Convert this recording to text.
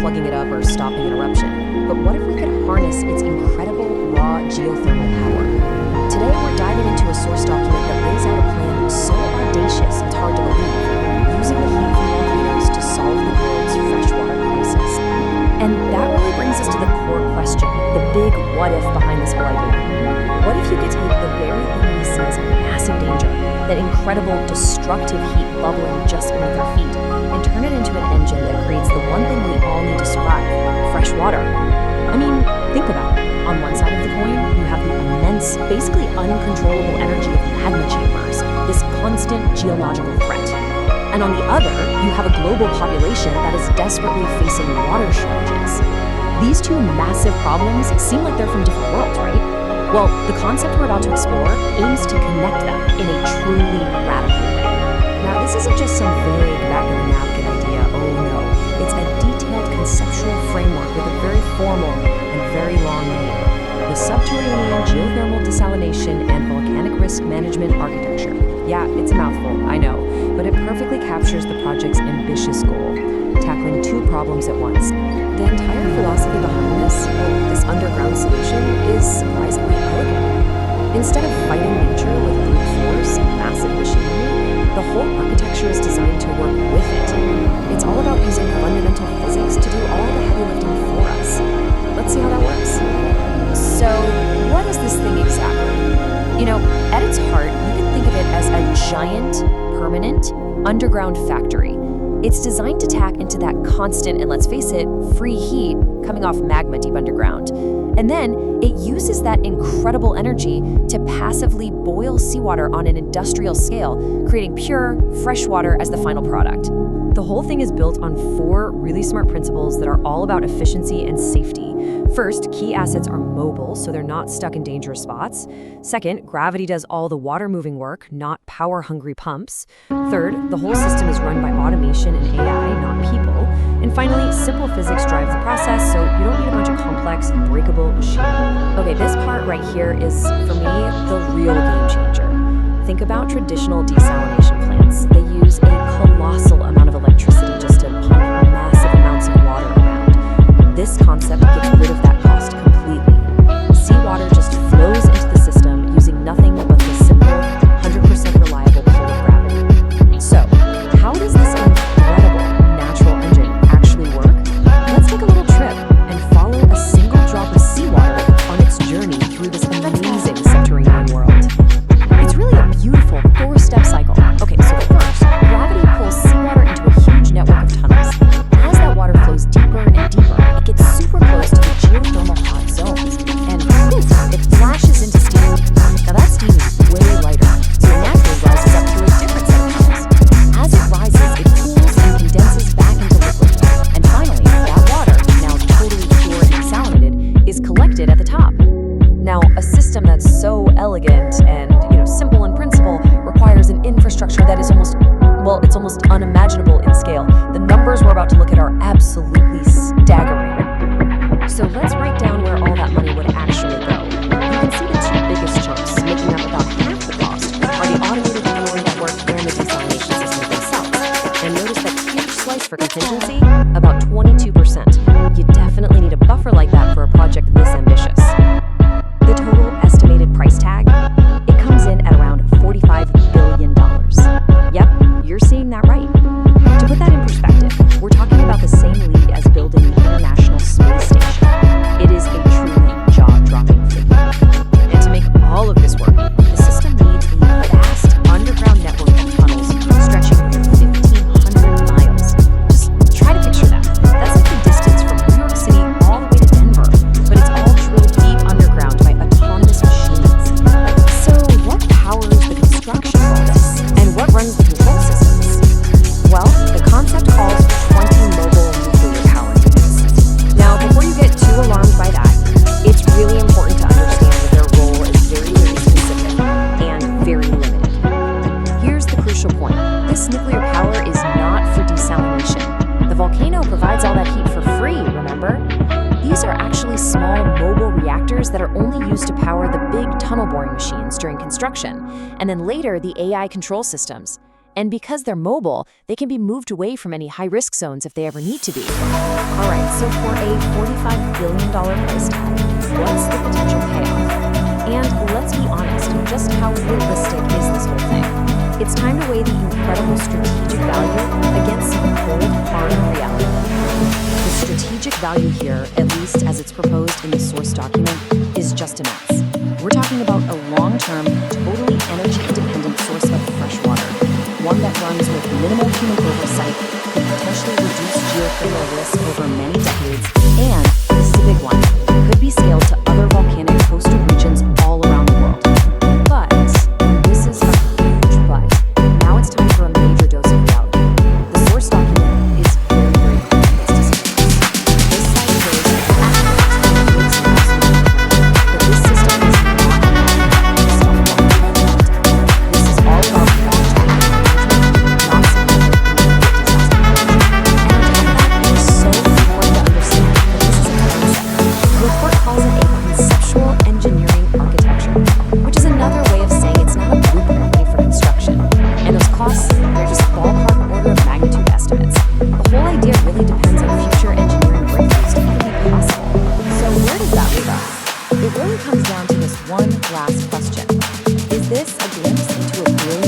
plugging it up or stopping an eruption. But what if we could harness its incredible raw geothermal power? Today, we're diving into a source document that lays out a plan so audacious it's hard to believe, using the heat from volcanoes to solve the world's freshwater crisis. And that really brings us to the core question, the big what if behind this whole idea. What if you could take the very thing we see as a massive danger, that incredible destructive heat bubbling just beneath our feet, and turn it into an engine that creates the one thing we all need to survive, fresh water? I mean, think about it. On one side of the coin, you have the immense, basically uncontrollable energy of magma chambers, this constant geological threat. And on the other, you have a global population that is desperately facing water shortages. These two massive problems seem like they're from different worlds, right? Well, the concept we're about to explore aims to connect them in a truly radical way. Now, this isn't just some vague back-of-the-napkin idea, oh no. It's a detailed conceptual framework with a very formal and very long name. The Subterranean Geothermal Desalination and Volcanic Risk Management Architecture. Yeah, it's a mouthful, I know, but it perfectly captures the project's ambitious goal, tackling two problems at once. The entire philosophy behind this underground solution is surprisingly elegant. Instead of fighting nature with brute force and massive machinery, the whole architecture is designed to work with it. It's all about using fundamental physics to do all the heavy lifting for us. Let's see how that works. So, what is this thing exactly? You know, at its heart, you can think of it as a giant, permanent, underground factory. It's designed to tap into that constant and, let's face it, free heat coming off magma deep underground. And then it uses that incredible energy to passively boil seawater on an industrial scale, creating pure, fresh water as the final product. The whole thing is built on 4 really smart principles that are all about efficiency and safety. First, key assets are mobile, so they're not stuck in dangerous spots. Second, gravity does all the water-moving work, not power-hungry pumps. Third, the whole system is run by automation and AI, not people. And finally, simple physics drive the process, so you don't need a bunch of complex, breakable machinery. Okay, this part right here is, for me, the real game changer. Think about traditional desalination plants. They use a colossal amount of electricity just to pump massive amounts of water around. This concept gets rid of that cost completely. Seawater just flows into the system using nothing but the simple, 100% reliable pull of gravity. So, how does this incredible natural engine actually work? Let's take a little trip and follow a single drop of seawater on its journey through this amazing subterranean world. It's really a beautiful 4-step cycle. Okay, so first, gravity pulls seawater into a huge network of tunnels. As that water flows deeper and deeper, it gets super close to the geothermal hot zones. And poof, it flashes into steam. Now that steam is way lighter, so it naturally rises up through a different set of tunnels. As it rises, it cools and condenses back into liquid. And finally, that water, now totally pure and desalinated, is collected at the top. Now, a system that's so elegant and simple in principle requires an infrastructure that is almost unimaginable in scale. The numbers we're about to look at are absolutely staggering. So let's break down where all that money would actually go. You can see the 2 biggest chunks, making up about half the cost, are the automated cooling network and the desalination systems themselves. And notice that huge slice for contingency, about 22%. You definitely need a buffer like that for a project this ambitious. The total estimated price tag, it comes in at around $45 billion. Yep, you're seeing that right. To put that in perspective, we're talking about the same league as building the International Space Station. It is a truly jaw-dropping figure. And to make all of this work, the system needs a vast underground network of tunnels stretching through 1,500 miles. Just try to picture that. That's like the distance from New York City all the way to Denver, but it's all drilled deep underground by autonomous machines. So what powers the construction of all this? And what runs the control systems? Well, the concept calls for 20 mobile nuclear power units. Now, before you get too alarmed by that, it's really important to understand that their role is very, very specific and very limited. Here's the crucial point. This nuclear power is not for desalination. The volcano provides all that heat for free, remember? These are actually small mobile reactors that are only used to power the big tunnel boring machines during construction, and then later the AI control systems. And because they're mobile, they can be moved away from any high-risk zones if they ever need to be. All right, so for a $45 billion price tag, what's the potential payoff? And let's be honest, just how realistic is this whole thing? It's time to weigh the incredible strategic value against some cold, hard reality. The strategic value here, at least as it's proposed in the source document, is just immense. We're talking about a long-term, totally energy-independent source of fresh water, one that runs with minimal human oversight, could potentially reduce geothermal risk over many decades, and, this is a big one, could be scaled to other volcanic coastal regions all around the world. But, this is a huge but. Now it's time for a major dose of reality. The source document is very, very clear in its decisions. This site shows that the makes it absolutely clear that this system is not based on what we want. This is all about long-term management, not some kind of immediate disaster management. And on top of that, it is so important to understand that this is a concept. The report calls it a conceptual engineering architecture, which is another way of saying it's not a blueprint ready for construction. And those costs, they're just ballpark order of magnitude estimates. The whole idea really depends on future engineering breakthroughs to even be possible. So where does that leave us? It really comes down to this one last question. Is this a glimpse into a brilliant